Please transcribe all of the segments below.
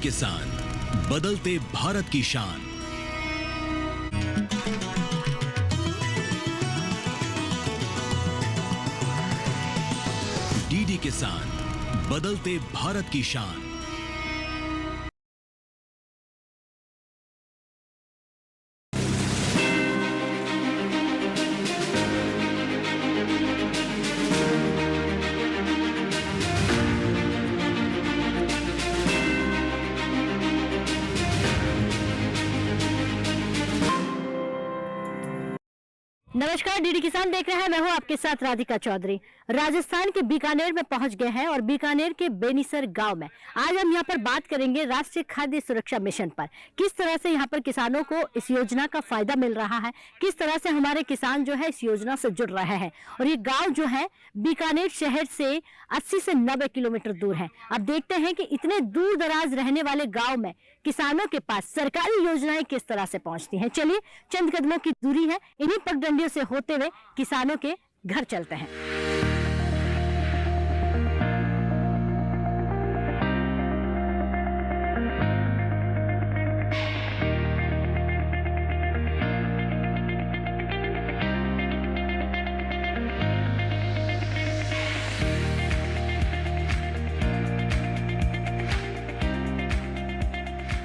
किसान, बदलते भारत की शान। डीडी किसान, बदलते भारत की शान। नमस्कार, डीडी किसान देख रहे हैं। मैं हूं आपके साथ राधिका चौधरी। राजस्थान के बीकानेर में पहुंच गए हैं और बीकानेर के बेनीसर गांव में आज हम यहां पर बात करेंगे राष्ट्रीय खाद्य सुरक्षा मिशन पर। किस तरह से यहां पर किसानों को इस योजना का फायदा मिल रहा है, किस तरह से हमारे किसान जो है इस योजना से जुड़ रहे हैं। और ये गाँव जो है बीकानेर शहर से 80 से 90 किलोमीटर दूर है। अब देखते हैं कि इतने दूर दराज रहने वाले गाँव में किसानों के पास सरकारी योजनाएं किस तरह से पहुंचती हैं। चलिए, चंद कदमों की दूरी है, इन्हीं पगडंडियों से होते हुए किसानों के घर चलते हैं।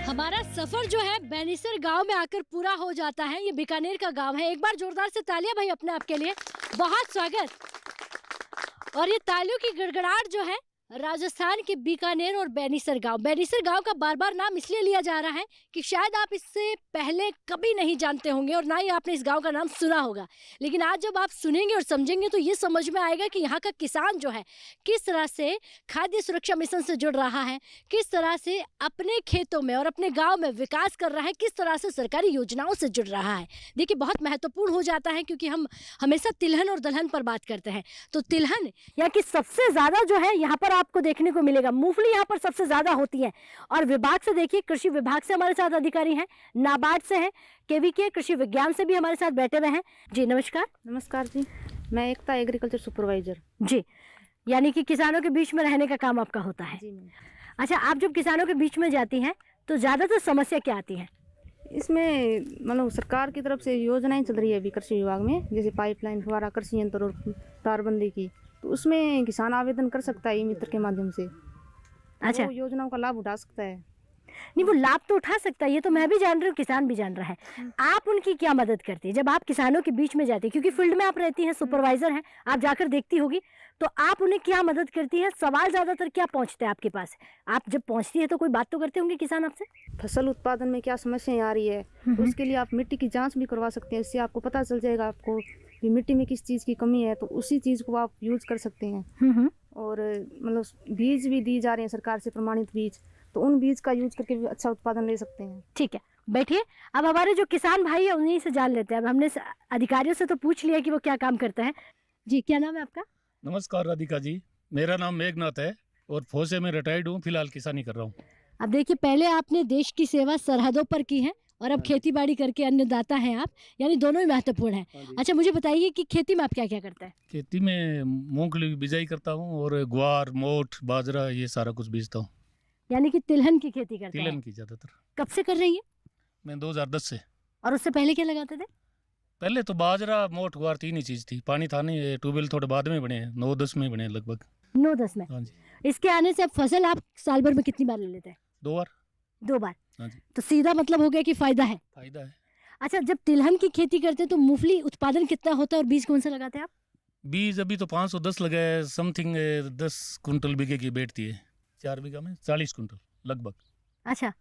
हमारा सफर जो है बेनीसर गांव में आकर पूरा हो जाता है। ये बीकानेर का गांव है। एक बार जोरदार से तालियां भाई अपने आप के लिए, बहुत स्वागत। और ये तालियों की गड़गड़ाहट जो है राजस्थान के बीकानेर और बेनीसर गांव का बार बार नाम इसलिए लिया जा रहा है कि शायद आप इससे पहले कभी नहीं जानते होंगे और ना ही आपने इस गांव का नाम सुना होगा। लेकिन आज जब आप सुनेंगे और समझेंगे तो ये समझ में आएगा कि यहाँ का किसान जो है किस तरह से खाद्य सुरक्षा मिशन से जुड़ रहा है, किस तरह से अपने खेतों में और अपने गाँव में विकास कर रहा है, किस तरह से सरकारी योजनाओं से जुड़ रहा है। देखिए, बहुत महत्वपूर्ण हो जाता है क्योंकि हम हमेशा तिलहन और दलहन पर बात करते हैं। तो तिलहन या कि सबसे ज्यादा जो है यहाँ पर आपको देखने को मिलेगा, मूंगफली यहाँ पर सबसे ज्यादा होती है। और विभाग से देखिए, कृषि विभाग से हमारे साथ अधिकारी हैं, नाबार्ड से हैं, केवीके कृषि विज्ञान से भी हमारे साथ बैठे हुए हैं। जी नमस्कार। नमस्कार जी, मैं एकता एग्रीकल्चर सुपरवाइजर। जी, यानी कि किसानों के बीच में रहने का काम आपका होता है। जी। अच्छा, आप जब किसानों के बीच में जाती हैं तो ज्यादातर समस्या क्या आती है? इसमें मतलब सरकार की तरफ से योजनाएं चल रही है अभी कृषि विभाग में, जैसे पाइपलाइन, फुहारा, कृषि यंत्र और तारबंदी की। तो उसमें किसान आवेदन कर सकता है ई मित्र के माध्यम से। अच्छा, वो योजनाओं का लाभ उठा सकता है। नहीं, वो लाभ तो उठा सकता है, ये तो मैं भी जान रही हूँ, किसान भी जान रहा है। आप उनकी क्या मदद करती है जब आप किसानों के बीच में जाती है? क्योंकि फील्ड में आप रहती हैं, सुपरवाइजर हैं, आप जाकर देखती होगी, तो आप उन्हें क्या मदद करती है? सवाल ज्यादातर क्या पहुंचते हैं आपके पास? आप जब पहुंचती है तो कोई बात तो करते होंगे किसान आपसे? फसल उत्पादन में क्या समस्याएं आ रही है, तो उसके लिए आप मिट्टी की जांच भी करवा सकते हैं। इससे आपको पता चल जाएगा आपको कि मिट्टी में किस चीज़ की कमी है, तो उसी चीज़ को आप यूज कर सकते हैं। और मतलब बीज भी दिए जा रहे हैं सरकार से, प्रमाणित बीज, तो उन बीज का यूज करके भी अच्छा उत्पादन ले सकते हैं। ठीक है, बैठिए। अब हमारे जो किसान भाई है उन्हीं से जान लेते हैं। अब हमने अधिकारियों से तो पूछ लिया कि वो क्या काम करते हैं। जी, क्या नाम है आपका? नमस्कार राधिका जी, मेरा नाम मेघनाथ है और फौज से मैं रिटायर्ड हूँ, फिलहाल किसानी कर रहा हूँ। अब देखिए, पहले आपने देश की सेवा सरहदों पर की है और अब खेती बाड़ी करके अन्नदाता हैं आप, यानी दोनों ही महत्वपूर्ण हैं। अच्छा, मुझे बताइए कि खेती में आप क्या क्या करते हैं? खेती में मूंगफली की बिजाई करता हूँ और ग्वार, मोठ, बाजरा, ये सारा कुछ बीजता हूँ। यानी कि तिलहन की खेती करते हैं? तिलहन की ज्यादातर। कब से कर रही है? मैं 2010 से। और उससे पहले क्या लगाते थे? पहले तो बाजरा, मोठ, ग्वार तीन ही चीज थी। पानी था नहीं, ट्यूबवेल थोड़े बाद में बने हैं, 9-10 में बने लगभग। 9-10 में? हाँ जी। इसके आने से अब फसल आप साल भर में कितनी बार ले लेते हैं? 2 बार। 2 बार? हाँ जी। तो सीधा मतलब हो गया कि फायदा है। फायदा है। अच्छा, जब तिलहन की खेती करते हैं तो मूंगफली उत्पादन कितना होता है और बीज कौन सा लगाते हैं आप? बीज अभी तो 510 लगे हैं, समथिंग 10 कुंटल बीघे की बैठती है। 4 बीघा में 40 कुंटल लगभग। अच्छा,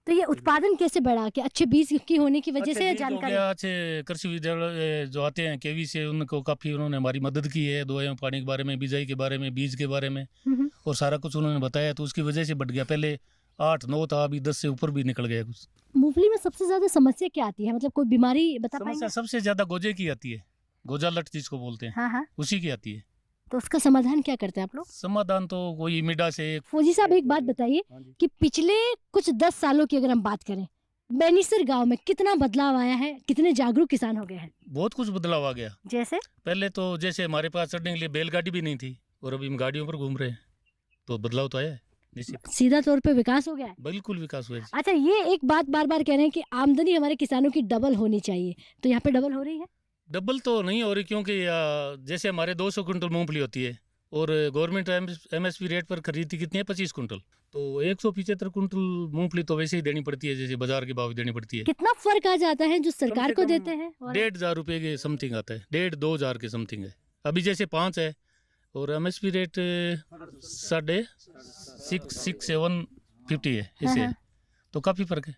तो ये उत्पादन कैसे बढ़ा? कि अच्छे बीज की होने की वजह से बीज हो जानकारी? गया, अच्छे कृषि विद्यालय जो आते हैं केवी से, उनको काफी उन्होंने हमारी मदद की है, दवाइयों पानी के बारे में, बिजाई के बारे में, बीज के बारे में, और सारा कुछ उन्होंने बताया। तो उसकी वजह से बढ़ गया। पहले 8-9 था, अभी 10 से ऊपर भी निकल गया कुछ। मूंगफली में सबसे ज्यादा समस्या क्या आती है? मतलब कोई बीमारी बता समस्या पाएंगे? सबसे ज्यादा गोजे की आती है, गोजा लट जिसको बोलते हैं, हाँ हाँ, उसी की आती है। तो उसका समाधान क्या करते हैं आप लोग? समाधान तो कोई मिडा से। फौजी साहब, एक बात बताइए कि पिछले कुछ 10 सालों की अगर हम बात करें, बेनीसर गांव में कितना बदलाव आया है, कितने जागरूक किसान हो गए हैं? बहुत कुछ बदलाव आ गया। जैसे पहले तो जैसे हमारे पास चढ़ने के लिए बैलगाड़ी भी नहीं थी, और अभी हम गाड़ियों पर घूम रहे हैं, तो बदलाव तो आया है। निश्चित सीधा तौर पे विकास हो गया है। बिल्कुल विकास हुआ है। अच्छा, ये एक बात बार बार कह रहे हैं कि आमदनी हमारे किसानों की डबल होनी चाहिए, तो यहाँ पे डबल हो रही है? डबल तो नहीं हो रही, क्योंकि जैसे हमारे 200 कुंटल मूंगफली होती है और गवर्नमेंट MSP रेट पर खरीदती कितनी है, 25 कुंटल, तो 175 कुंटल मूंगफली तो वैसे ही देनी पड़ती है, जैसे बाजार के भाव देनी पड़ती है। कितना फर्क आ जाता है जो सरकार से को कम देते हैं और 1,500 रुपये के समथिंग आता है, 1,500-2 हज़ार के समथिंग है। अभी जैसे 5 है और MSP रेट 6,750 है, इसे हाँ। तो काफ़ी फर्क है।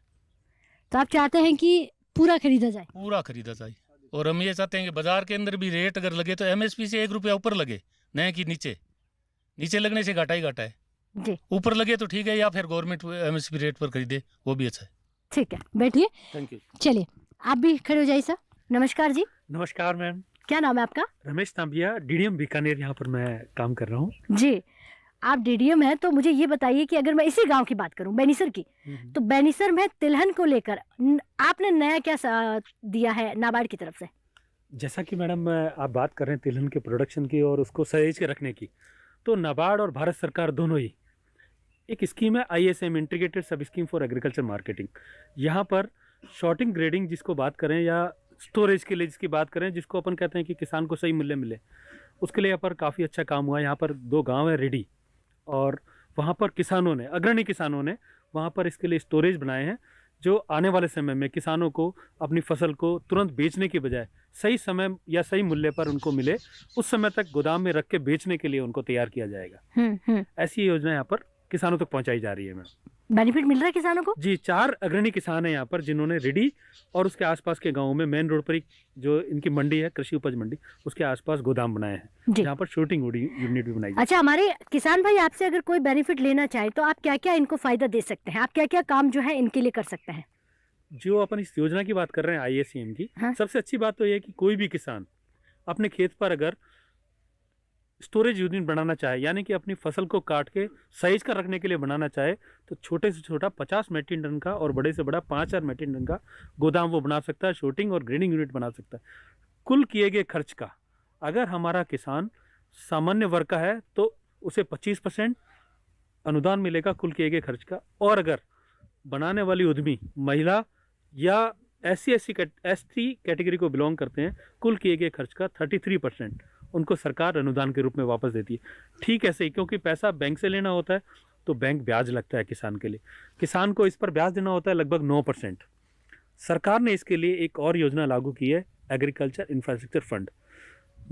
तो आप चाहते हैं कि पूरा खरीदा जाए? पूरा खरीदा जाए, और हम ये चाहते हैं कि बाजार के अंदर भी रेट अगर लगे तो MSP से 1 रुपया ऊपर लगे, न कि नीचे लगने से घाटा ही घाटा है। जी ऊपर लगे तो ठीक है, या फिर गवर्नमेंट MSP रेट पर खरीदे, वो भी अच्छा है। ठीक है, बैठिए। Thank you. चलिए आप भी खड़े हो जाइए सर। नमस्कार जी, नमस्कार मैम, क्या नाम है आपका? रमेश तांबिया, DDM बीकानेर यहाँ पर मैं काम कर रहा हूँ। जी, आप DDM हैं, तो मुझे ये बताइए कि अगर मैं इसी गांव की बात करूं, बेनीसर की, तो बेनीसर में तिलहन को लेकर आपने नया क्या दिया है नाबार्ड की तरफ से? जैसा कि मैडम आप बात कर रहे हैं तिलहन के प्रोडक्शन की और उसको सहेज के रखने की, तो नाबार्ड और भारत सरकार दोनों ही एक स्कीम है ISM, इंटीग्रेटेड सब स्कीम फॉर एग्रीकल्चर मार्केटिंग। यहाँ पर शॉर्टिंग ग्रेडिंग जिसको बात करें, या स्टोरेज के लिए जिसकी बात करें, जिसको अपन कहते हैं कि किसान को सही मूल्य मिले, उसके लिए यहाँ पर काफ़ी अच्छा काम हुआ है। यहाँ पर 2 गांव है रेडी, और वहाँ पर किसानों ने, अग्रणी किसानों ने वहाँ पर इसके लिए स्टोरेज बनाए हैं, जो आने वाले समय में किसानों को अपनी फसल को तुरंत बेचने के बजाय सही समय या सही मूल्य पर उनको मिले, उस समय तक गोदाम में रख के बेचने के लिए उनको तैयार किया जाएगा। ऐसी योजना यहाँ पर किसानों तक पहुँचाई जा रही है मैम। बेनिफिट मिल रहा है किसानों को? जी, 4 अग्रणी किसान हैं यहाँ पर जिन्होंने रेडी और उसके आसपास के गाँव में मेन रोड पर ही जो इनकी मंडी है, कृषि उपज मंडी, उसके आसपास गोदाम बनाए हैं, जी। जहाँ पर शूटिंग यूनिट भी बनाई। अच्छा, हमारे किसान भाई आपसे अगर कोई बेनिफिट लेना चाहे तो आप क्या क्या इनको फायदा दे सकते हैं? आप क्या क्या काम जो है इनके लिए कर सकते हैं? जो अपन इस योजना की बात कर रहे हैं ISM की, हाँ? सबसे अच्छी बात तो यह है कि कोई भी किसान अपने खेत पर अगर स्टोरेज यूनिट बनाना चाहे, यानी कि अपनी फसल को काट के सहेज कर रखने के लिए बनाना चाहे, तो छोटे से छोटा 50 मीट्रिक टन का और बड़े से बड़ा 5,000 मीट्रिक टन का गोदाम वो बना सकता है, शूटिंग और ग्रेडिंग यूनिट बना सकता है। कुल किए गए खर्च का अगर हमारा किसान सामान्य वर्ग का है तो उसे 25% अनुदान मिलेगा कुल किए गए खर्च का, और अगर बनाने वाली उद्यमी महिला या SC/ST कैटेगरी को बिलोंग करते हैं, कुल किए गए खर्च का 33% उनको सरकार अनुदान के रूप में वापस देती है। ठीक ऐसे ही, क्योंकि पैसा बैंक से लेना होता है तो बैंक ब्याज लगता है किसान के लिए, किसान को इस पर ब्याज देना होता है लगभग 9%। सरकार ने इसके लिए एक और योजना लागू की है, एग्रीकल्चर इंफ्रास्ट्रक्चर फंड।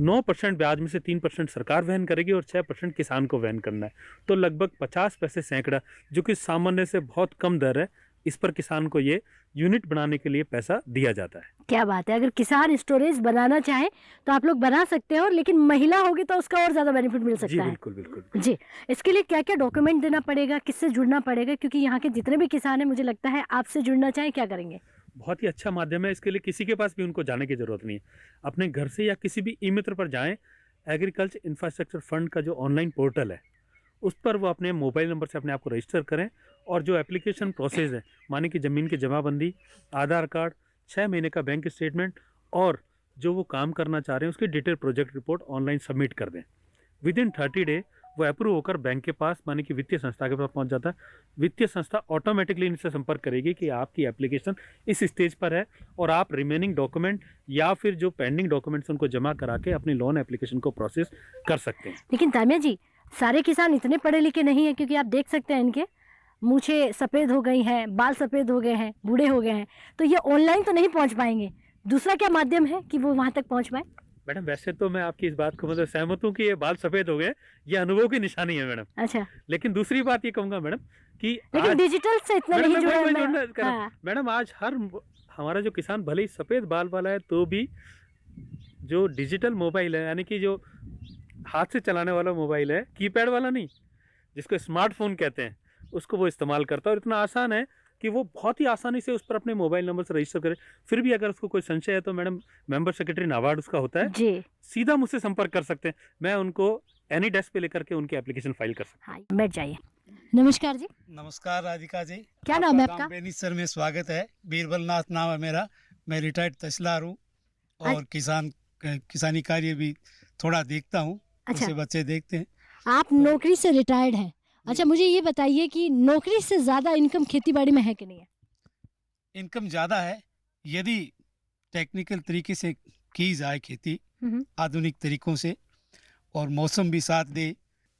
9% ब्याज में से 3% सरकार वहन करेगी और 6% किसान को वहन करना है, तो लगभग 50 पैसे सैकड़ा, जो कि सामान्य से बहुत कम दर है, इस पर किसान को ये यूनिट बनाने के लिए पैसा दिया जाता है। क्या बात है, अगर किसान स्टोरेज बनाना चाहे तो आप लोग बना सकते हो, लेकिन महिला होगी तो उसका और ज्यादा बेनिफिट मिल सकता जी है। बिल्कुल बिल्कुल जी, इसके लिए क्या क्या डॉक्यूमेंट देना पड़ेगा, किससे जुड़ना पड़ेगा? क्योंकि यहाँ के जितने भी किसान हैं, मुझे लगता है आपसे जुड़ना चाहे क्या करेंगे? बहुत ही अच्छा माध्यम है, इसके लिए किसी के पास भी उनको जाने की जरूरत नहीं है, अपने घर से या किसी भी ई-मित्र पर जाएं। एग्रीकल्चर इंफ्रास्ट्रक्चर फंड का जो ऑनलाइन पोर्टल है, उस पर वो अपने मोबाइल नंबर से अपने आप को रजिस्टर करें, और जो एप्लीकेशन प्रोसेस है, माने कि ज़मीन की जमाबंदी, आधार कार्ड, 6 महीने का बैंक स्टेटमेंट, और जो वो काम करना चाह रहे हैं उसकी detail project report online submit कर दें। विद इन 30 डे वो अप्रूव होकर बैंक के पास, माने कि वित्तीय संस्था के पास पहुंच जाता है। वित्तीय संस्था ऑटोमेटिकली इनसे संपर्क करेगी कि आपकी एप्लीकेशन इस स्टेज पर है, और आप रिमेनिंग डॉक्यूमेंट या फिर जो पेंडिंग डॉक्यूमेंट्स उनको जमा करा के अपनी लोन एप्लीकेशन को प्रोसेस कर सकते हैं। लेकिन तामिया जी, सारे किसान इतने पढ़े लिखे नहीं है, क्योंकि आप देख सकते हैं इनके मूछें सफ़ेद हो गई हैं, बाल सफ़ेद हो गए हैं, बूढ़े हो गए हैं, तो ये ऑनलाइन तो नहीं पहुंच पाएंगे। दूसरा क्या माध्यम है कि वो वहां तक पहुंच पाए? मैडम, वैसे तो मैं आपकी इस बात को मतलब सहमत हूँ कि ये बाल सफ़ेद हो गए, ये अनुभव की निशानी है मैडम। अच्छा, लेकिन दूसरी बात ये कहूँगा मैडम कि लेकिन डिजिटल से इतना नहीं जुड़ा है मैं। मैडम, आज हमारा जो किसान भले ही सफ़ेद बाल वाला है, तो भी जो डिजिटल मोबाइल है, यानी कि जो हाथ से चलाने वाला मोबाइल है, कीपैड वाला नहीं, जिसको स्मार्टफोन कहते हैं, उसको वो इस्तेमाल करता है, और इतना आसान है कि वो बहुत ही आसानी से उस पर अपने मोबाइल नंबर से रजिस्टर करे। फिर भी अगर उसको कोई संशय है तो मैडम, मेंबर सेक्रेटरी नाबार्ड उसका होता है जी, सीधा मुझसे संपर्क कर सकते हैं, मैं उनको एनी डेस्क पे लेकर के उनकी एप्लीकेशन फाइल कर सकता हूँ। हाँ, बैठ जाइए। नमस्कार जी, नमस्कार राधिका जी, क्या नाम है आपका? बेनीसर में स्वागत है। बीरबल नाथ नाम है मेरा, मैं रिटायर्ड तहसीलदार हूँ और किसानी कार्य भी थोड़ा देखता हूँ। अच्छा, बच्चे देखते हैं। आप नौकरी से रिटायर्ड हैं अच्छा, मुझे ये बताइए कि नौकरी से ज्यादा इनकम खेती बाड़ी में है कि नहीं है? इनकम ज़्यादा है यदि टेक्निकल तरीके से की जाए खेती, आधुनिक तरीकों से, और मौसम भी साथ दे,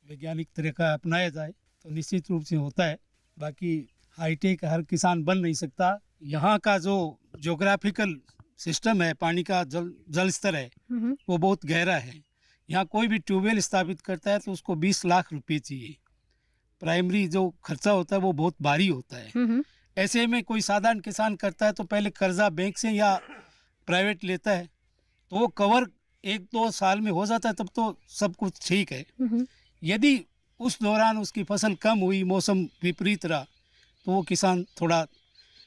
वैज्ञानिक तरीका अपनाया जाए तो निश्चित रूप से होता है। बाकी हाईटेक हर किसान बन नहीं सकता। यहाँ का जो ज्योग्राफिकल सिस्टम है, पानी का जल स्तर है वो बहुत गहरा है। यहाँ कोई भी ट्यूबवेल स्थापित करता है तो उसको 20 लाख रुपए चाहिए। प्राइमरी जो खर्चा होता है वो बहुत भारी होता है। ऐसे में कोई साधारण किसान करता है तो पहले कर्जा बैंक से या प्राइवेट लेता है, तो वो कवर 1-2 साल में हो जाता है, तब तो सब कुछ ठीक है। यदि उस दौरान उसकी फसल कम हुई, मौसम विपरीत रहा, तो वो किसान थोड़ा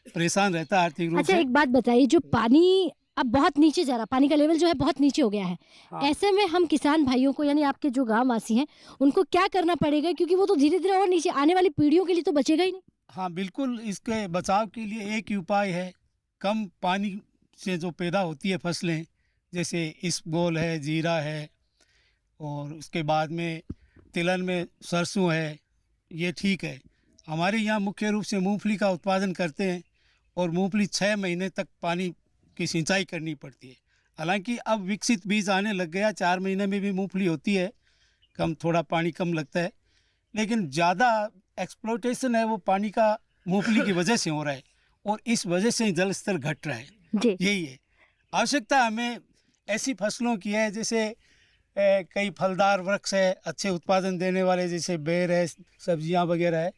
परेशान रहता है आर्थिक रूप अच्छा, से। एक बात बताइए, जो पानी अब बहुत नीचे जा रहा, पानी का लेवल जो है बहुत नीचे हो गया है, हाँ। ऐसे में हम किसान भाइयों को, यानी आपके जो गांव वासी हैं, उनको क्या करना पड़ेगा? क्योंकि वो तो धीरे धीरे और नीचे आने वाली पीढ़ियों के लिए तो बचेगा ही नहीं। हाँ बिल्कुल, इसके बचाव के लिए एक ही उपाय है, कम पानी से जो पैदा होती है फसलें, जैसे इसबगोल है, जीरा है, और उसके बाद में तिलहन में सरसों है, ये ठीक है। हमारे यहाँ मुख्य रूप से मूंगफली का उत्पादन करते हैं, और मूंगफली 6 महीने तक पानी की सिंचाई करनी पड़ती है। हालांकि अब विकसित बीज आने लग गया, 4 महीने में भी मूंगफली होती है, कम थोड़ा पानी कम लगता है, लेकिन ज़्यादा एक्सप्लोइटेशन है वो पानी का मूंगफली की वजह से हो रहा है, और इस वजह से जल स्तर घट रहा है। जी। यही है आवश्यकता हमें ऐसी फसलों की है, जैसे कई फलदार वृक्ष है अच्छे उत्पादन देने वाले, जैसे बेर है, सब्जियां वगैरह है,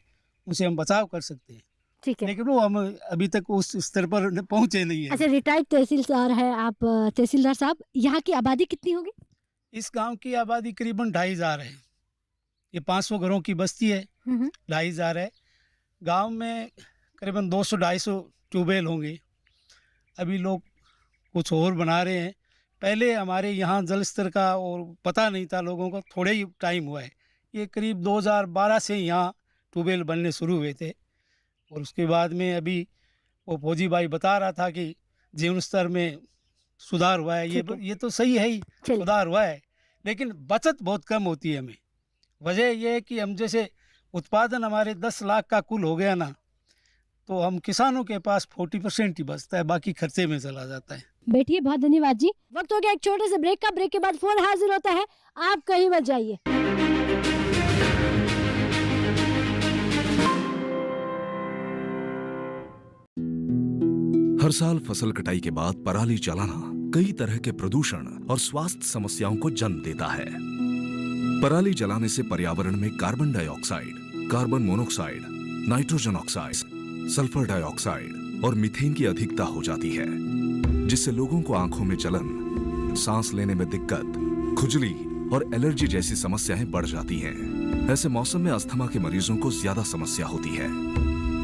उनसे हम बचाव कर सकते हैं, ठीक है। लेकिन वो हम अभी तक उस स्तर पर पहुंचे नहीं है। अच्छा, रिटायर्ड तहसीलदार है आप, तहसीलदार साहब, यहाँ की आबादी कितनी होगी? इस गांव की आबादी करीबन 2,500 है। ये 500 घरों की बस्ती है, 2,500 है। गांव में करीबन 200-250 ट्यूबवेल होंगे। अभी लोग कुछ और बना रहे हैं। पहले हमारे यहाँ जल स्तर का और पता नहीं था लोगों को, थोड़े ही टाइम हुआ है। ये करीब 2012 से यहाँ ट्यूबवेल बनने शुरू हुए थे, और उसके बाद में अभी वो फौजी भाई बता रहा था कि जीवन स्तर में सुधार हुआ है। ये तो सही है ही, सुधार हुआ है, लेकिन बचत बहुत कम होती है हमें। वजह यह है कि हम जैसे उत्पादन हमारे 10 लाख का कुल हो गया ना, तो हम किसानों के पास 40% ही बचता है, बाकी खर्चे में चला जाता है। बैठिए, बहुत धन्यवाद जी। वक्त हो गया एक छोटे से ब्रेक का। ब्रेक के बाद फोन हाजिर होता है, आप कहीं मत जाइए। हर साल फसल कटाई के बाद पराली जलाना कई तरह के प्रदूषण और स्वास्थ्य समस्याओं को जन्म देता है। पराली जलाने से पर्यावरण में carbon dioxide, carbon monoxide, nitrogen oxide, sulphur dioxide और मीथेन की अधिकता हो जाती है, जिससे लोगों को आंखों में जलन, सांस लेने में दिक्कत, खुजली और एलर्जी जैसी समस्याएं बढ़ जाती हैं। ऐसे मौसम में अस्थमा के मरीजों को ज्यादा समस्या होती है।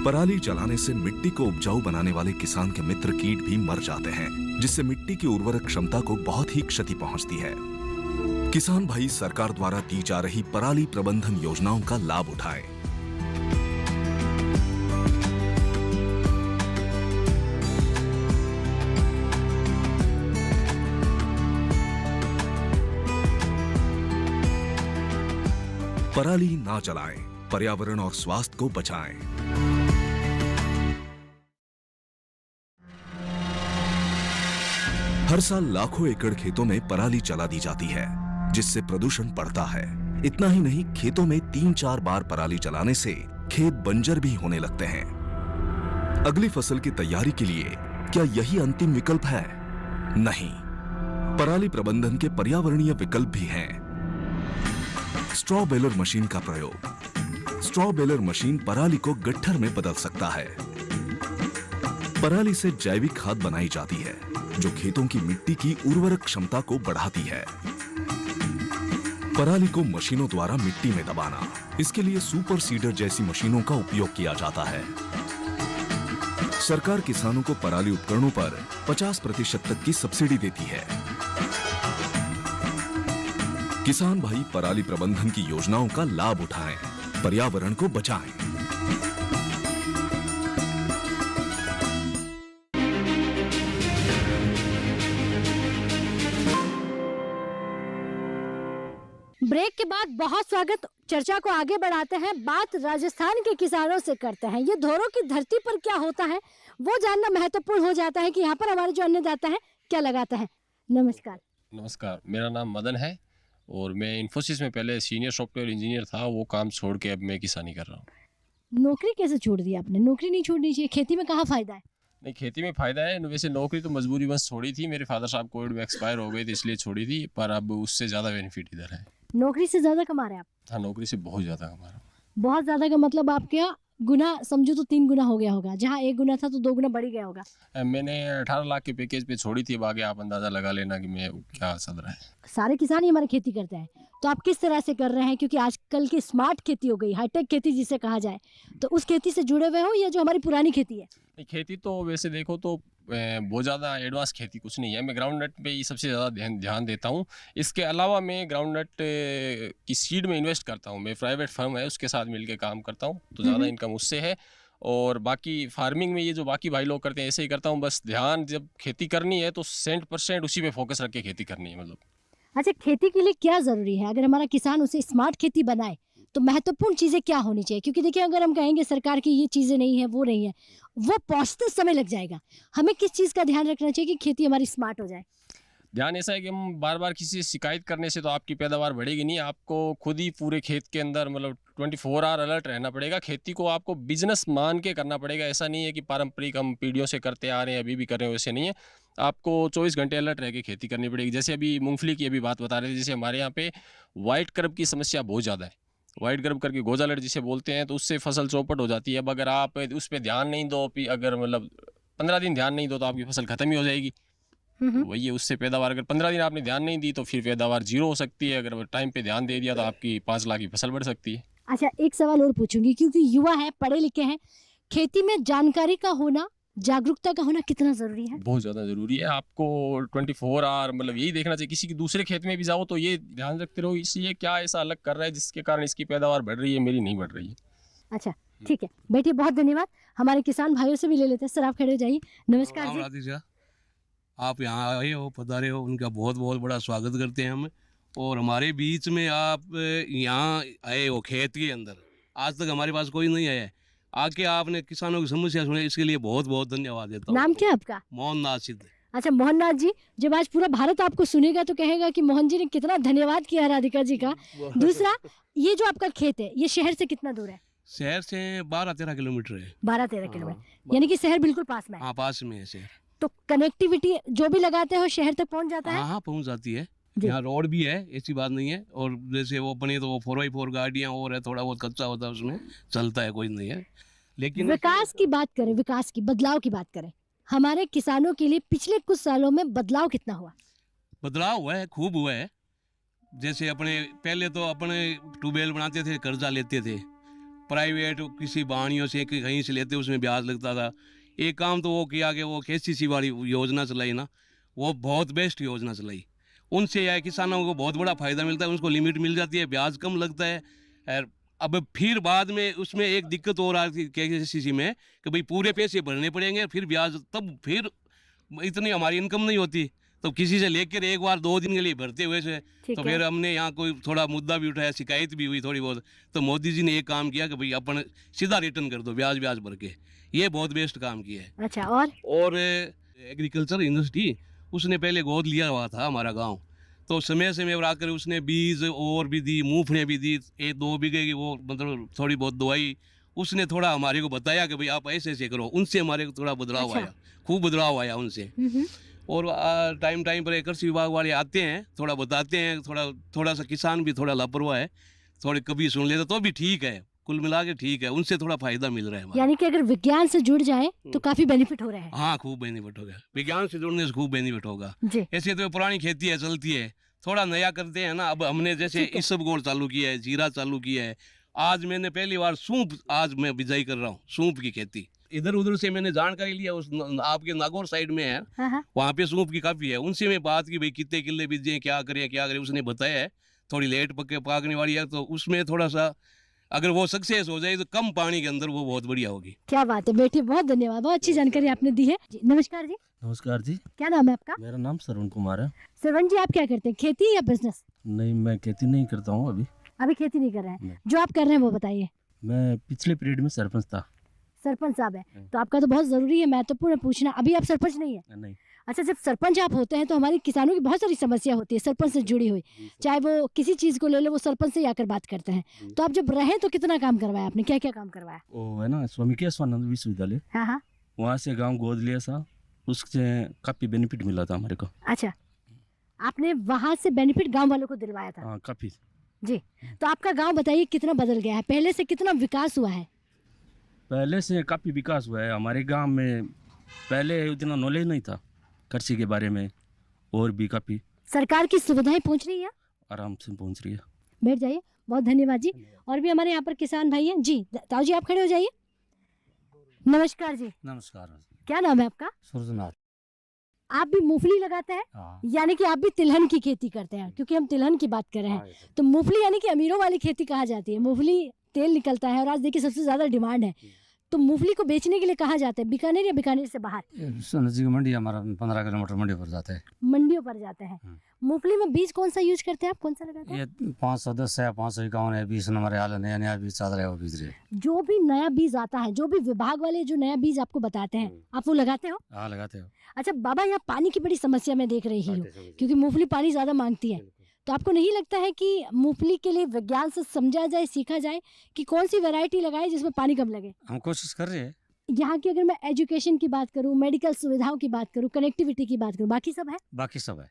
पराली जलाने से मिट्टी को उपजाऊ बनाने वाले किसान के मित्र कीट भी मर जाते हैं, जिससे मिट्टी की उर्वरक क्षमता को बहुत ही क्षति पहुंचती है। किसान भाई सरकार द्वारा दी जा रही पराली प्रबंधन योजनाओं का लाभ उठाएं। पराली ना जलाएं, पर्यावरण और स्वास्थ्य को बचाएं। हर साल लाखों एकड़ खेतों में पराली जला दी जाती है, जिससे प्रदूषण बढ़ता है। इतना ही नहीं, खेतों में 3-4 बार पराली जलाने से खेत बंजर भी होने लगते हैं। अगली फसल की तैयारी के लिए क्या यही अंतिम विकल्प है? नहीं, पराली प्रबंधन के पर्यावरणीय विकल्प भी हैं। स्ट्रॉ बेलर मशीन का प्रयोग। स्ट्रॉ बेलर मशीन पराली को गट्ठर में बदल सकता है। पराली से जैविक खाद बनाई जाती है, जो खेतों की मिट्टी की उर्वरक क्षमता को बढ़ाती है। पराली को मशीनों द्वारा मिट्टी में दबाना, इसके लिए सुपर सीडर जैसी मशीनों का उपयोग किया जाता है। सरकार किसानों को पराली उपकरणों पर 50% तक की सब्सिडी देती है। किसान भाई पराली प्रबंधन की योजनाओं का लाभ उठाएं, पर्यावरण को बचाएं। ब्रेक के बाद बहुत स्वागत। चर्चा को आगे बढ़ाते हैं, बात राजस्थान के किसानों से करते हैं। ये धोरों की धरती पर क्या होता है वो जानना महत्वपूर्ण हो जाता है कि यहाँ पर हमारे जो अन्नदाता है क्या लगाते हैं। नमस्कार। नमस्कार, मेरा नाम मदन है और मैं इन्फोसिस में पहले सीनियर सॉफ्टवेयर इंजीनियर था। वो काम छोड़ के अब मैं किसानी कर रहा हूँ। नौकरी कैसे छोड़ दी आपने? नौकरी नहीं छोड़नी चाहिए, खेती में कहाँ फायदा है? नहीं, खेती में फ़ायदा है। वैसे नौकरी तो मजबूरी बस छोड़ी थी। मेरे फादर साहब कोविड में एक्सपायर हो गए थे इसलिए छोड़ी थी, पर अब उससे ज़्यादा बेनिफिट इधर है। नौकरी से ज्यादा कमा रहे हैं आप? हाँ, नौकरी से बहुत ज़्यादा कमा रहा हूँ। बहुत ज्यादा का मतलब आपके यहाँ गुना समझो तो 3 गुना हो गया होगा, जहाँ 1 गुना था तो 2 गुना बढ़ गया होगा। मैंने 18 लाख के पैकेज पे छोड़ी थी। अब आगे आप अंदाज़ा लगा लेना कि मैं क्या चल रहा है। सारे किसान ही हमारे खेती करते हैं, तो आप किस तरह से कर रहे हैं? क्योंकि आजकल की स्मार्ट खेती हो गई, हाईटेक खेती जिसे कहा जाए, तो उस खेती से जुड़े हुए हो या जो हमारी पुरानी खेती है? खेती तो वैसे देखो तो बहुत ज़्यादा एडवांस खेती कुछ नहीं है। मैं ग्राउंड नट पे ही सबसे ज़्यादा ध्यान देता हूँ। इसके अलावा मैं ग्राउंड नट की सीड में इन्वेस्ट करता हूँ। मैं प्राइवेट फर्म है उसके साथ मिलकर काम करता हूँ, तो ज़्यादा इनकम उससे है। और बाकी फार्मिंग में ये जो बाकी भाई लोग करते हैं ऐसे ही करता हूँ। बस ध्यान जब खेती करनी है तो 100% उसी पे फोकस रख के खेती करनी है। मतलब अच्छा, खेती के लिए क्या ज़रूरी है? अगर हमारा किसान उसे स्मार्ट खेती बनाए तो महत्वपूर्ण चीज़ें क्या होनी चाहिए? क्योंकि देखिए, अगर हम कहेंगे सरकार की ये चीज़ें नहीं है, वो नहीं है, वो पहुँचते समय लग जाएगा। हमें किस चीज़ का ध्यान रखना चाहिए कि खेती हमारी स्मार्ट हो जाए? ध्यान ऐसा है कि हम बार बार किसी से शिकायत करने से तो आपकी पैदावार बढ़ेगी नहीं। आपको खुद ही पूरे खेत के अंदर मतलब 24 आवर अलर्ट रहना पड़ेगा। खेती को आपको बिजनेस मान के करना पड़ेगा। ऐसा नहीं है कि पारंपरिक हम पीढ़ियों से करते आ रहे हैं अभी भी कर रहे हैं, वैसे नहीं है। आपको 24 घंटे अलर्ट रह के खेती करनी पड़ेगी। जैसे अभी मूंगफली की अभी बात बता रहे थे, जैसे हमारे यहाँ पे वाइट कर्व की समस्या बहुत ज़्यादा है। वाइट कर्व करके गोजा अलर्ट जिसे बोलते हैं, तो उससे फसल चौपट हो जाती है। अब अगर आप उस पर ध्यान नहीं दो, अगर मतलब 15 दिन ध्यान नहीं दो तो आपकी फसल खत्म ही हो जाएगी। तो वही है, उससे पैदावार अगर 15 दिन आपने ध्यान नहीं दी तो फिर पैदावार 0 हो सकती है। अगर टाइम पे ध्यान दे दिया तो आपकी 5 लाख की फसल बढ़ सकती है। अच्छा, एक सवाल और पूछूंगी, क्योंकि युवा है, पढ़े लिखे हैं, खेती में जानकारी का होना, जागरूकता का होना कितना जरूरी है? बहुत ज़्यादा ज़रूरी है। आपको 24 आवर मतलब यही देखना चाहिए। किसी के दूसरे खेत में भी जाओ तो ये ध्यान रखते रहो इसलिए क्या ऐसा अलग कर रहा है जिसके कारण इसकी पैदावार बढ़ रही है, मेरी नहीं बढ़ रही है। अच्छा, ठीक है, बैठिए, बहुत धन्यवाद। हमारे किसान भाइयों से भी ले लेते हैं। सर, आप खड़े हो जाइए। नमस्कार जी। आप यहाँ आए हो, पधारे हो, उनका बहुत बहुत बड़ा स्वागत करते हैं हम। और हमारे बीच में आप यहाँ आए हो खेत के अंदर, आज तक हमारे पास कोई नहीं आया है। आके आपने किसानों की समस्या सुनी, इसके लिए बहुत बहुत धन्यवाद देता हूँ। नाम क्या आपका? मोहन नाथ सिद्ध। अच्छा, मोहन नाथ जी, जब आज पूरा भारत आपको सुनेगा तो कहेगा कि मोहन जी ने कितना धन्यवाद किया राधिका जी का। दूसरा, ये जो आपका खेत है ये शहर से कितना दूर है? शहर से 12-13 किलोमीटर है। 12-13 किलोमीटर, यानी कि शहर बिल्कुल पास में है। हाँ, पास में है शहर। तो कनेक्टिविटी जो भी लगाते हो शहर तक पहुंच जाता है? हाँ, पहुँच जाती है। जी। यहाँ रोड भी है, ऐसी बात नहीं है। और जैसे वो बने तो वो 4x4 गाड़ियाँ और है, थोड़ा बहुत कच्चा होता है उसमें चलता है, कोई नहीं है। लेकिन विकास की बात करें, विकास की, बदलाव की बात करें, हमारे किसानों के लिए पिछले कुछ सालों में बदलाव कितना हुआ? बदलाव हुआ है, खूब हुआ है। जैसे अपने पहले तो अपने ट्यूबवेल बनाते थे, कर्जा लेते थे, प्राइवेट किसी बाणियों से कहीं से लेते, उसमें ब्याज लगता था। एक काम तो वो किया कि वो KCC वाली योजना चलाई ना, वो बहुत बेस्ट योजना चलाई। उनसे यह किसानों को बहुत बड़ा फ़ायदा मिलता है, उसको लिमिट मिल जाती है, ब्याज कम लगता है। और अब फिर बाद में उसमें एक दिक्कत हो रहा थी KCC में कि भाई पूरे पैसे भरने पड़ेंगे, फिर ब्याज, तब फिर इतनी हमारी इनकम नहीं होती, तो किसी से लेकर एक बार 2 दिन के लिए भरते हुए से, तो फिर हमने यहाँ कोई थोड़ा मुद्दा भी उठाया, शिकायत भी हुई थोड़ी बहुत। तो मोदी जी ने एक काम किया कि भाई अपन सीधा रिटर्न कर दो, ब्याज भर के। ये बहुत बेस्ट काम किया है। अच्छा, और एग्रीकल्चर यूनिवर्सिटी उसने पहले गोद लिया हुआ था हमारा गांव, तो समय समय पर आकर उसने बीज और भी दी, मूंगफलियाँ भी दी, 1-2 बीघे की वो मतलब थोड़ी बहुत दवाई उसने थोड़ा हमारे को बताया कि भाई आप ऐसे ऐसे करो। उनसे हमारे को थोड़ा बदलाव आया, खूब बदलाव आया उनसे। और टाइम पर कृषि विभाग वाले आते हैं, थोड़ा बताते हैं, थोड़ा सा किसान भी थोड़ा लापरवाह है, थोड़े कभी सुन लेते तो भी ठीक है, कुल मिला के ठीक है, उनसे थोड़ा फायदा मिल रहा है। यानी कि अगर विज्ञान से जुड़ जाए तो काफी बेनिफिट हो रहा है। हाँ, खूब बेनिफिट होगा, विज्ञान से जुड़ने से खूब बेनिफिट होगा। ऐसे तो पुरानी खेती है, चलती है, थोड़ा नया करते हैं ना। अब हमने जैसे इसबगोल चालू किया है, जीरा चालू किया है। आज मैंने पहली बार सूंप, आज मैं बिजाई कर रहा हूँ सूंप की खेती। इधर उधर से मैंने जानकारी लिया, उस आपके नागौर साइड में है, वहाँ पे सूंप की काफी है। उनसे मैं बात की भाई कितने किले बीजे, क्या करें। उसने बताया है थोड़ी लेट पाकने वाली है, तो उसमें थोड़ा सा अगर वो सक्सेस हो जाए तो कम पानी के अंदर वो बहुत बढ़िया होगी। क्या बात है बेटी, बहुत धन्यवाद, बहुत अच्छी जानकारी आपने दी है जी। नमस्कार जी, नमस्कार जी, क्या नाम है आपका? मेरा नाम श्रवण कुमार है। श्रवण जी, आप क्या करते हैं, खेती या बिजनेस? नहीं, मैं खेती नहीं करता हूँ अभी। अभी खेती नहीं कर रहे हैं, नहीं। जो आप कर रहे हैं वो बताइए। मैं पिछले पीरियड में सरपंच था। सरपंच साहब है तो आपका तो बहुत जरूरी है महत्वपूर्ण पूछना, अभी आप सरपंच नहीं है? नहीं, अच्छा, जब सरपंच आप होते हैं तो हमारे किसानों की बहुत सारी समस्या होती है सरपंच से जुड़ी हुई, चाहे वो किसी चीज को ले ले, वो सरपंच से ही आकर बात करते हैं। तो आप जब रहे तो कितना काम करवाया आपने, क्या क्या काम करवाया? वो है ना स्वामी केशवानंद विश्वविद्यालय, हाँ हाँ, वहाँ से गांव गोद लिया था, उससे काफी बेनिफिट मिला था हमारे को। अच्छा, आपने वहाँ से बेनिफिट गांव वालों को दिलवाया था? हाँ, काफी। जी, तो आपका गांव बताइए कितना बदल गया है, पहले से कितना विकास हुआ है? पहले से काफी विकास हुआ है हमारे गांव में। पहले उतना नॉलेज नहीं था कृषि के बारे में, और भी काफी सरकार की सुविधाएं पहुंच रही है? आराम से पहुंच रही है। बैठ जाइए, बहुत धन्यवाद जी। और भी हमारे यहाँ पर किसान भाई हैं जी। ताऊ जी, आप खड़े हो जाइए। नमस्कार जी, नमस्कार। क्या नाम है आपका? सूरजनाथ। आप भी मूंगफली लगाते हैं? हाँ, यानी कि आप भी तिलहन की खेती करते हैं, क्योंकि हम तिलहन की बात कर रहे हैं। तो मूंगफली यानी कि अमीरों वाली खेती कहा जाती है, मूंगफली तेल निकलता है और आज देखिए सबसे ज्यादा डिमांड है। तो मूंगफली को बेचने के लिए कहाँ जाते हैं, बीकानेर या बीकानेर से बाहर? नजदीक मंडी हमारा 15 किलोमीटर मंडी पर जाता है। मंडियों पर जाते हैं। मूंगफली में बीज कौन सा यूज करते हैं आप, कौन सा लगाते हैं? ये 510 है, 551 है, 20 नंबर है, नया नया बीज चाल रहा है, वो बीज रहे। जो भी नया बीज आता है, जो भी विभाग वाले जो नया बीज आपको बताते हैं, आप वो लगाते हो? हाँ, लगाते हो। अच्छा बाबा, यहाँ पानी की बड़ी समस्या मैं देख रही हूँ, क्योंकि मूंगफली पानी ज्यादा मांगती है। तो आपको नहीं लगता है कि मूंगफली के लिए विज्ञान से समझा जाए, सीखा जाए कि कौन सी वैरायटी लगाए जिसमें पानी कम लगे? हम कोशिश कर रहे हैं। यहाँ की अगर मैं एजुकेशन की बात करूँ, मेडिकल सुविधाओं की बात करूँ, कनेक्टिविटी की बात करूँ, बाकी सब है? बाकी सब है,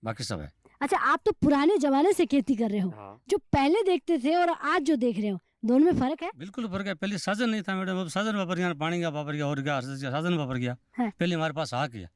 बाकी सब है। अच्छा, आप तो पुराने जमाने से खेती कर रहे हो, जो पहले देखते थे और आज जो देख रहे हो, दोनों में फर्क है? बिल्कुल फर्क है। पहले साधन नहीं था मैडम, अब साधन वापर गया, पानी का वापर गया, और क्या साधन वापर गया। पहले हमारे पास आ गया,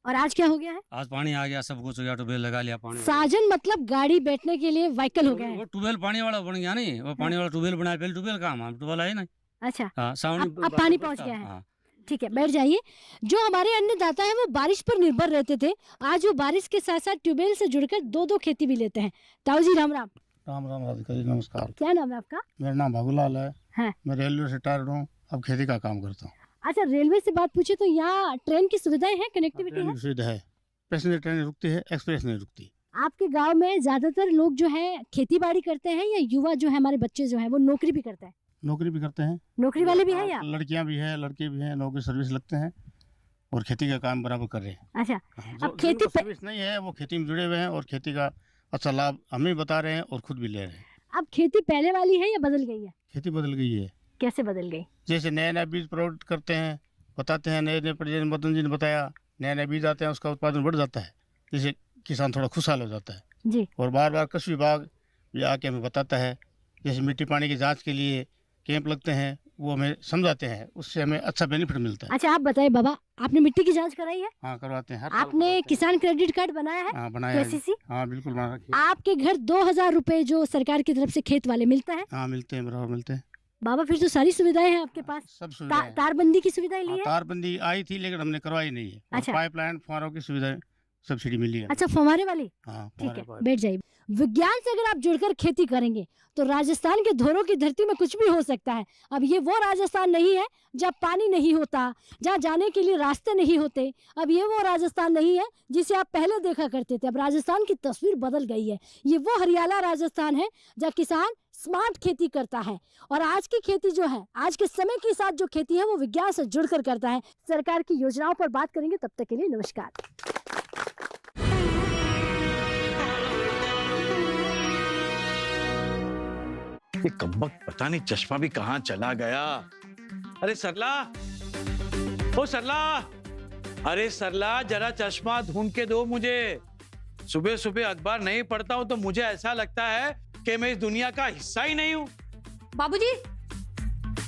और आज क्या हो गया है? आज पानी आ गया, सब कुछ हो गया, ट्यूबवेल लगा लिया, पानी। साजन मतलब गाड़ी बैठने के लिए व्हीकल हो गया है। वो ट्यूबवेल पानी वाला बन गया नहीं, वो पानी वाला ट्यूबवेल बनाया, पहले ट्यूबवेल काम है, ट्यूबवेल है नहीं। अच्छा, हाँ, अब पानी पहुंच गया है। हाँ। ठीक है, बैठ जाइए। जो हमारे अन्नदाता है वो बारिश पर निर्भर रहते थे, आज वो बारिश के साथ साथ ट्यूबवेल से जुड़कर दो खेती भी लेते हैं। ताऊ जी, राम राम। राम राम राधिका जी, नमस्कार। क्या नाम है आपका? मेरा नाम भागुलाल है। हाँ। मैं रेलवे से रिटायर्ड हूँ, अब खेती का काम करता हूँ। अच्छा, रेलवे से बात पूछे तो यहाँ ट्रेन की सुविधाएं हैं, कनेक्टिविटी ट्रेन है? की सुविधा है, पैसेंजर ट्रेन रुकती है, एक्सप्रेस नहीं रुकती। आपके गांव में ज्यादातर लोग जो है खेती बाड़ी करते हैं, या युवा जो है हमारे बच्चे जो है वो नौकरी भी करते हैं? नौकरी भी करते हैं, नौकरी वाले भी हैं या? लड़कियां भी हैं, लड़के भी हैं, नौकरी सर्विस लगते हैं और खेती का काम बराबर कर रहे हैं। अच्छा, हाँ, अब खेती सर्विस नहीं है वो खेती में जुड़े हुए हैं और खेती का अच्छा लाभ हमें बता रहे हैं और खुद भी ले रहे हैं। अब खेती पहले वाली है या बदल गई है? खेती बदल गई है। कैसे बदल गई? जैसे नया नया बीज प्रोवाइड करते हैं, बताते हैं, नए नए प्रजनन मदन जी ने बताया, नया नया बीज आते हैं, उसका उत्पादन बढ़ जाता है, जिससे किसान थोड़ा खुशहाल हो जाता है जी। और बार बार कृषि विभाग भी आके हमें बताता है, जैसे मिट्टी पानी की जांच के लिए कैंप लगते हैं, वो हमें समझाते हैं, उससे हमें अच्छा बेनिफिट मिलता है। अच्छा, आप बताइए बाबा, आपने मिट्टी की जांच कराई है? हाँ, करवाते हैं, हर साल आपने करवाते हैं। किसान क्रेडिट कार्ड बनाया है? हाँ, बनाया है। KCC? हाँ, बिल्कुल बना रखी है। आपके घर 2000 रुपए जो सरकार की तरफ से खेत वाले मिलता है? हाँ, मिलते हैं, बराबर मिलते हैं। बाबा, फिर तो सारी सुविधाएं हैं आपके पास। सब सुविधाएं हैं। तारबंदी की सुविधाएं ली हाँ, है? तारबंदी आई थी लेकिन हमने करवाई नहीं है। अच्छा। पाइपलाइन फुहारों की सुविधा सब्सिडी मिली है। अच्छा, फव्वारे वाली? हाँ, ठीक है, फुहारे बैठ जाइए। विज्ञान से अगर आप जुड़कर खेती करेंगे तो राजस्थान के धोरों की धरती में कुछ भी हो सकता है। अब ये वो राजस्थान नहीं है जहाँ पानी नहीं होता, जहाँ जाने के लिए रास्ते नहीं होते। अब ये वो राजस्थान नहीं है जिसे आप पहले देखा करते थे। अब राजस्थान की तस्वीर बदल गई है। ये वो हरियाला राजस्थान है जहाँ किसान स्मार्ट खेती करता है। और आज की खेती जो है, आज के समय के साथ जो खेती है वो विज्ञान से जुड़कर करता है। सरकार की योजनाओं पर बात करेंगे, तब तक के लिए नमस्कार। ये कमबख्त पता नहीं चश्मा भी कहाँ चला गया। अरे सरला, ओ सरला, अरे सरला जरा चश्मा ढूंढ के दो मुझे। सुबह सुबह अखबार नहीं पढ़ता हूँ तो मुझे ऐसा लगता है कि मैं इस दुनिया का हिस्सा ही नहीं हूँ। बाबूजी,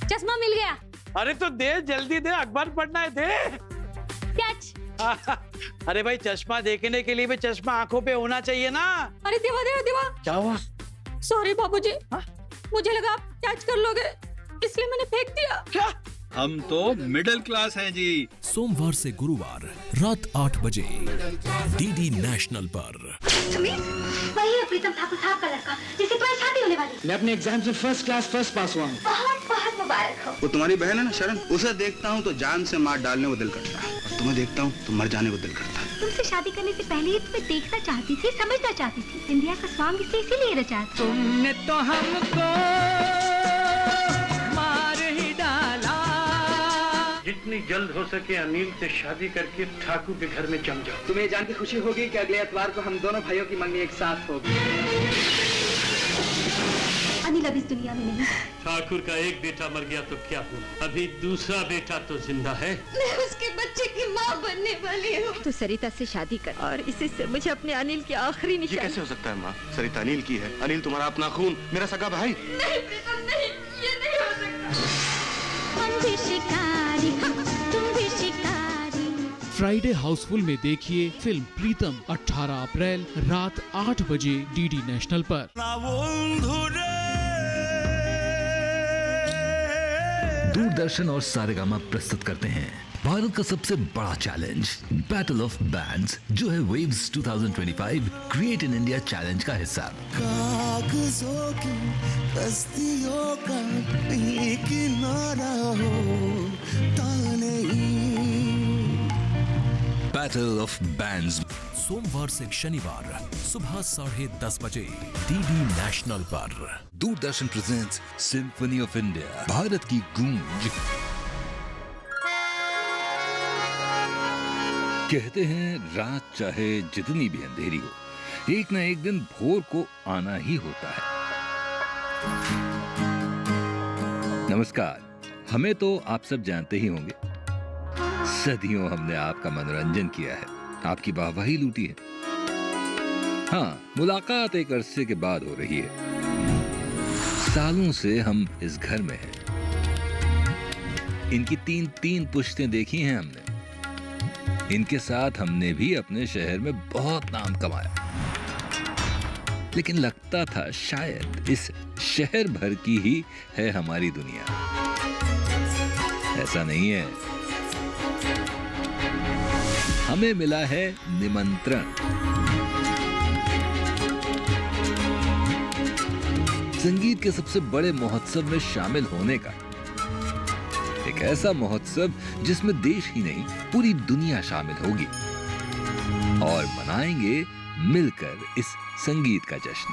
चश्मा मिल गया। अरे तो दे, जल्दी दे, अखबार पढ़ना है, दे। कैच। अरे भाई, चश्मा देखने के लिए भी चश्मा आंखों पे होना चाहिए ना। अरे देवा देवा देवा, क्या हुआ? सॉरी बाबूजी, मुझे लगा आप कैच कर लोगे, इसलिए मैंने फेंक दिया। क्या? हम तो मिडिल क्लास हैं जी। सोमवार से गुरुवार रात 8 बजे डीडी नेशनल पर। वही है प्रीतम ठाकुर साहब का लड़का जिससे तुम्हारी शादी होने वाली। मैं अपने एग्जाम में फर्स्ट क्लास फर्स्ट पास हुआ हूँ। बहुत बहुत मुबारक हो। वो तुम्हारी बहन है ना शरण, उसे देखता हूँ तो जान से मार डालने को दिल करता है, और तुम्हें देखता हूँ तो मर जाने को दिल करता है। तुमसे शादी करने से पहले ही तुम्हें देखना चाहती थी, समझना चाहती थी। इंडिया का सॉन्ग इसीलिए रचा। तुमने तो हमको मार ही डाला। जितनी जल्द हो सके अनिल से शादी करके ठाकुर के घर में जम जाओ। तुम्हें जान के खुशी होगी कि अगले एतवार को हम दोनों भाइयों की मंगनी एक साथ होगी। अनिल अब इस दुनिया में नहीं। ठाकुर का एक बेटा मर गया तो क्या हुआ, अभी दूसरा बेटा तो जिंदा है। मैं उसके बच्चे की माँ बनने वाली हूँ। तो सरिता से शादी कर और इसी से मुझे अपने अनिल की आखिरी निशानी। ये कैसे हो सकता है माँ? सरिता अनिल की है, अनिल तुम्हारा अपना खून, मेरा सगा भाई। नहीं प्रीतम नहीं, ये नहीं हो सकता। हम भी शिकारी, तुम भी शिकारी। फ्राइडे हाउसफुल में देखिए फिल्म प्रीतम 18 अप्रैल रात 8 बजे डीडी नेशनल पर। दूरदर्शन और सारेगामा प्रस्तुत करते हैं भारत का सबसे बड़ा चैलेंज बैटल ऑफ बैंड्स, जो है waves 2025 create in India challenge का हिस्सा। कागजों की बस्तियों का एक किनारा होता नहीं। बैटल ऑफ बैंड्स सोमवार से शनिवार सुबह 10:30 बजे डीडी नेशनल पर। Doordarshan presents symphony of India, Bharat की गूंज। कहते हैं रात चाहे जितनी भी अंधेरी हो, एक न एक दिन भोर को आना ही होता है। नमस्कार, हमें तो आप सब जानते ही होंगे, सदियों हमने आपका मनोरंजन किया है, आपकी वाहवाही लूटी है। हाँ, मुलाकात एक अरसे के बाद हो रही है। सालों से हम इस घर में हैं। इनकी 3 पुश्तें देखी हैं हमने। इनके साथ हमने भी अपने शहर में बहुत नाम कमाया, लेकिन लगता था शायद इस शहर भर की ही है हमारी दुनिया। ऐसा नहीं है। हमें मिला है निमंत्रण। संगीत के सबसे बड़े महोत्सव में शामिल होने का। एक ऐसा महोत्सव जिसमें देश ही नहीं पूरी दुनिया शामिल होगी और मनाएंगे मिलकर इस संगीत का जश्न।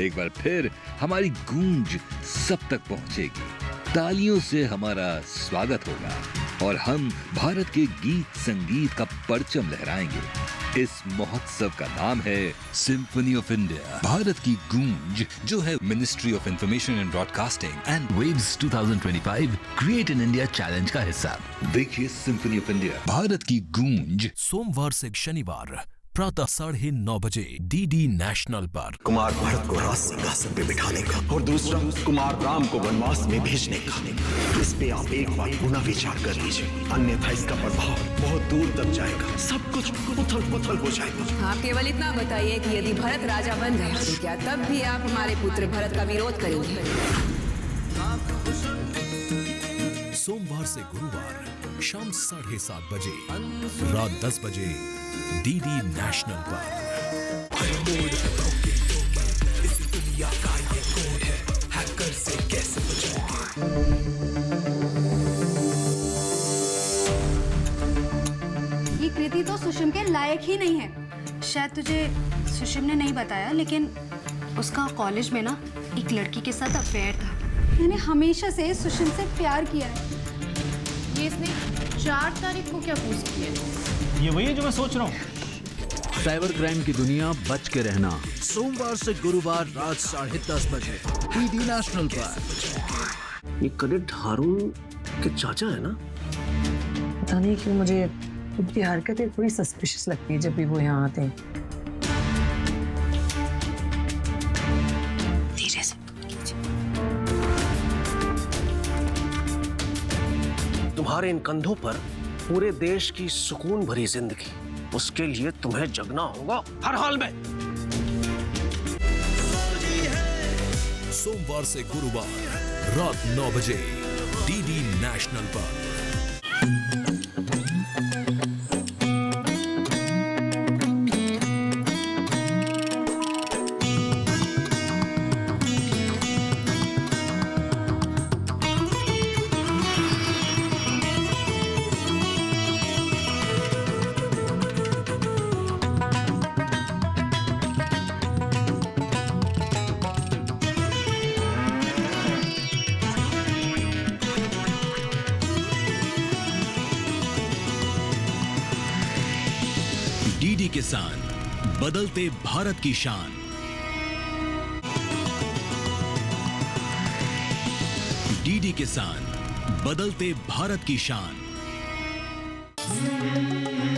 एक बार फिर हमारी गूंज सब तक पहुंचेगी। तालियों से हमारा स्वागत होगा और हम भारत के गीत संगीत का परचम लहराएंगे। इस महोत्सव का नाम है सिम्फनी ऑफ इंडिया, भारत की गूंज, जो है ministry of information and broadcasting and waves 2025 create in India challenge का हिस्सा। देखिए सिम्फनी ऑफ इंडिया, भारत की गूंज, सोमवार से शनिवार प्रातः 9:30 बजे डीडी नेशनल पर। कुमार भरत को राज सिंहासन पे बिठाने का और दूसरा कुमार राम को वनवास में भेजने का। इस पे आप एक बार पुनः विचार कर लीजिए, अन्यथा इसका प्रभाव बहुत दूर तक जाएगा, सब कुछ उथल पुथल हो जाएगा। आप केवल इतना बताइए कि यदि भरत राजा बन गया तो क्या तब भी आप हमारे पुत्र भरत का विरोध करेंगे? सोमवार से गुरुवार शाम 7:30 बजे, रात 10 बजे डीडी नेशनल पर। इस दुनिया का ये कोड है, हैकर से कैसे बचोगे? ये कृति तो सुषम के लायक ही नहीं है। शायद तुझे सुषम ने नहीं बताया, लेकिन उसका कॉलेज में ना एक लड़की के साथ अफेयर था। मैंने हमेशा से सुषम से प्यार किया है। ये इसने 4 तारीख को क्या पोस्ट किया है? ये वही है जो मैं सोच रहा हूँ। साइबर क्राइम की दुनिया बच के रहना, सोमवार से गुरुवार रात 10:30 बजे डीडी नेशनल पर। ये कैडेट हारून के चाचा है ना? पता नहीं क्यों मुझे उनकी हरकतें थोड़ी सस्पिशियस लगती है जब भी वो यहाँ आते हैं। धीरे से। तुम्हारे इन कंधों पर पूरे देश की सुकून भरी जिंदगी, उसके लिए तुम्हें जगना होगा हर हाल में। सोमवार से गुरुवार रात 9 बजे डीडी नेशनल पर। डीडी किसान, बदलते भारत की शान। डीडी किसान, बदलते भारत की शान।